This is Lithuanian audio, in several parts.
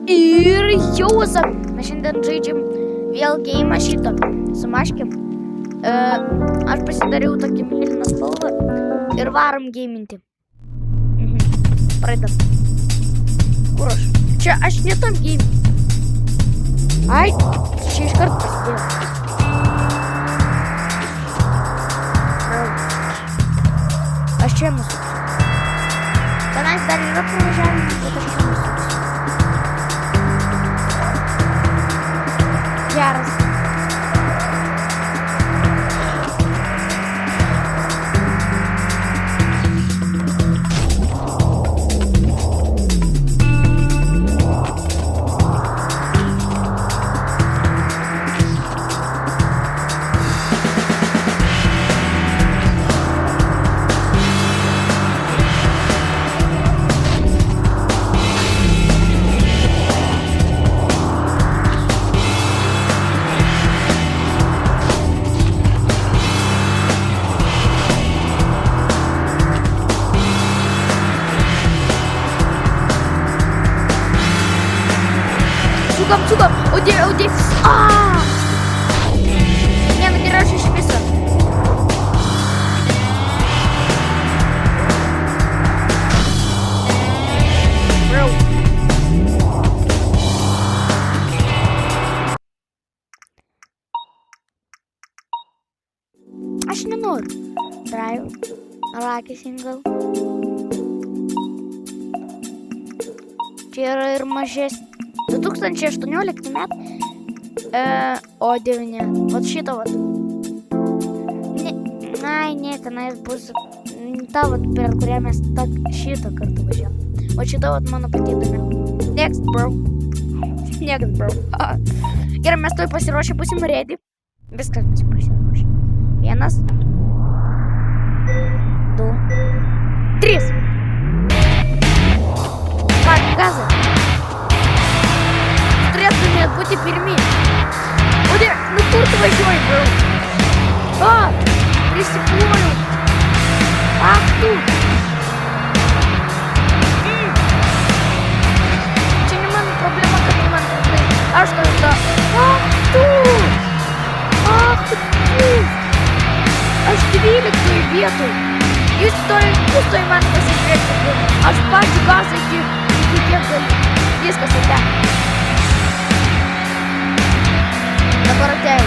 Ir jausam. Mes šiandien žaidžiam vėl game šitą su maškiam. Aš pasidariau tokį mėlyną spalvą ir varom gaminti. Pradedam. Kur aš? Čia aš netam game. Ai, čia iš karto pasidėjau. Aš čia mūsų. Tenais dar yra pravažiavimas, bet aš čia mūsų. Geras. Сюда! Уйди! Не, ну не раньше еще писа. Бро. Aš nenoriu. Drive. Rocky single. Čia yra ir mažesnė. 2018 metai, o 9, vat šitą vat. Ne, tenais bus ta vat, per kurią mes šitą kartą važiavom. O šitą vat mano patydami. Next, bro. Gerai, mes toj pasiruošę, būsim ready. Viskas mes pasiruošę. 1, 2, 3. Ką, gazą? Turėtumėt būti pirmi. O dieve, nu kur tu važiuoji, bro? Prisipuoliau. Ach tu. Čia ne mano problema, kad ne man problema. Aš tada. Ach tu. Aš 12 vietoj. Jūs toj man pasipriekti. Aš pačiu gazą iki kiek galiu. Viskas ate. Dabar atėjau.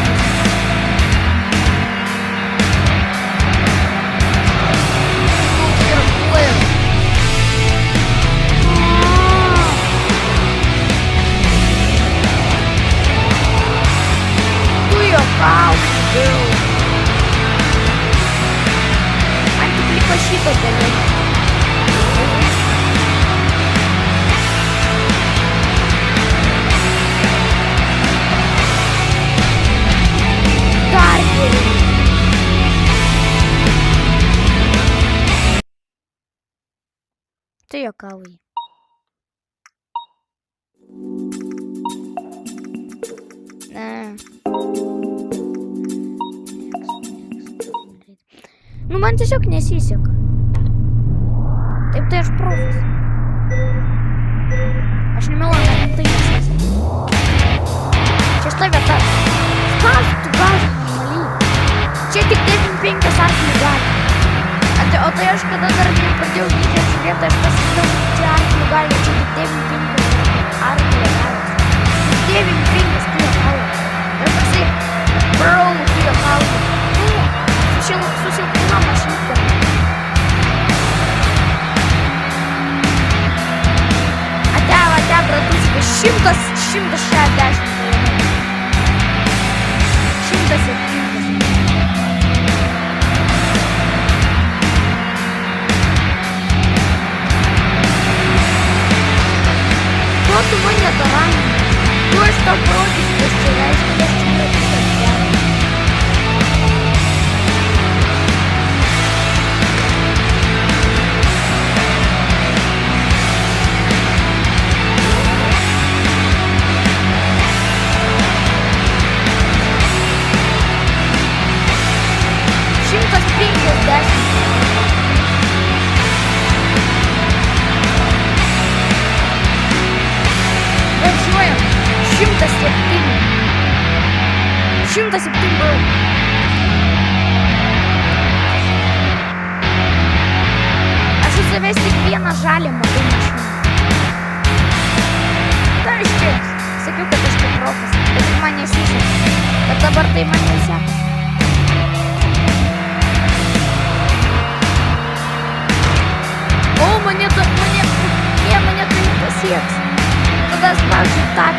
Tu juokauji, jau. Man tik liko šito dalyko. Tu juokauji. Ne. Nu, man tiesiog nesiseka. Taip tai aš profas. Aš nemeluoju, man tai nesiseka. Čia štai vieta. Kas tu gali normaliai? Čia tik 95 arklių gali. O tai aš kada dar nepradėjau video žiūrėti, aš pasidėjau, čia arklių gali, čia tik 95 arklių gali. 95 tu juokauji. Ir toksai, bro, tu juokauji. Su silpna mašinka. Ate, bratuškai, 160. 170. Tu mane tarangi. Tu aš tau parodysiu, kas čia reiškia, kas čia yra viskas gerai. 107 был. А що завести дві нажали мою машину? Та ще, сакюка трошки пропуск. Внимание, слушай. Это борты манился. О, мне то, мне то не секс. Куда спрашивать так?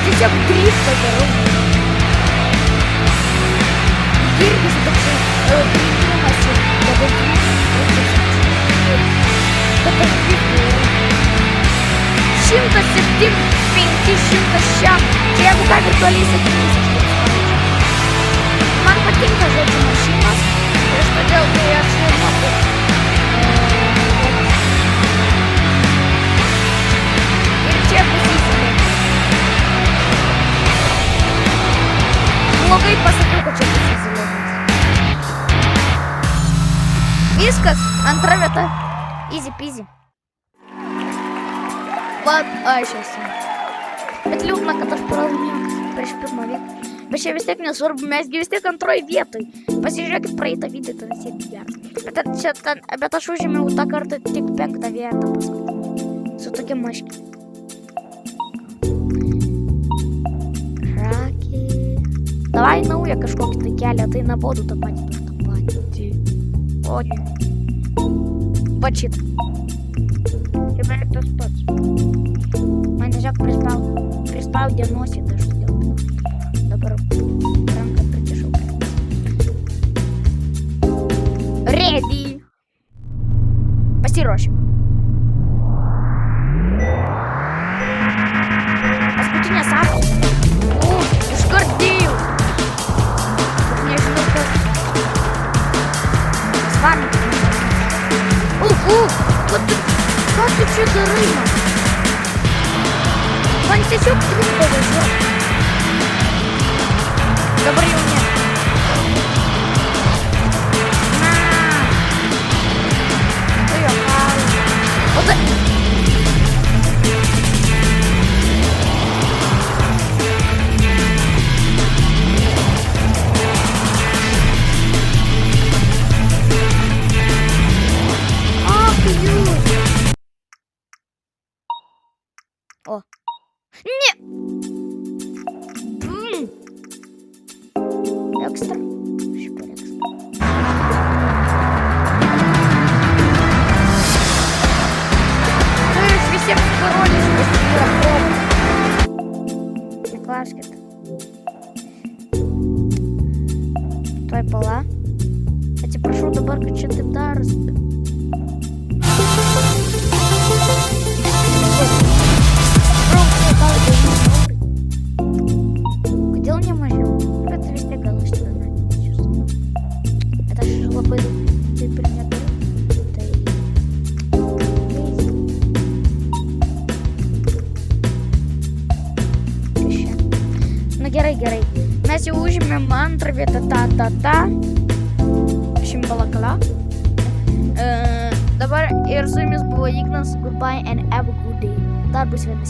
Здесь я в 300 дорогу. Гирки за такой передумайся. Я бы это чем-то септим, чем-то щам. Я бы как виртуалиса Ман патинка же эта машина. Я что делал, я все могу. Или чем бы много и посадил, как чем бы Вискас, антравета, изи-пизи. Вот, сейчас. Это любно, когда вправо пришпимовик. Вообще вестек не сорб мязги вестек антрой ветой. Посижек про это видит на сеть яр. Это шужими у та карта тик-пек да вета посмотри. Все таки мышки. Раки. Давай на уя кашкоки такие, а ты на воду топать. Одни. Почит. Тебе кто спать? Манежак приспал, где носит, да что делать? Добро. Рамка притяжу. Реди. Постирочек. Аскутиня сапал. О, ушкордил. Мне же только... С вами. Вот ты... Как ты что-то рыма? Вань, ты что трубку возьмёшь? Добрый у меня. На! Ой, вот это... О. Не. Экстра. Супер экстра. Висим в короне, не класкет. Твой пола. Я тебя прошу, добавка, что ты дарс. Где он не может? Это везде голос, что она не чувствует. Это же лапы, ты принят. Ну, герой. Нас ужимем мантры, это та-та-та. В общем, балакала. Добре, я розумію, було Ігнас. Goodbye and have a good day. Та, будь свидання,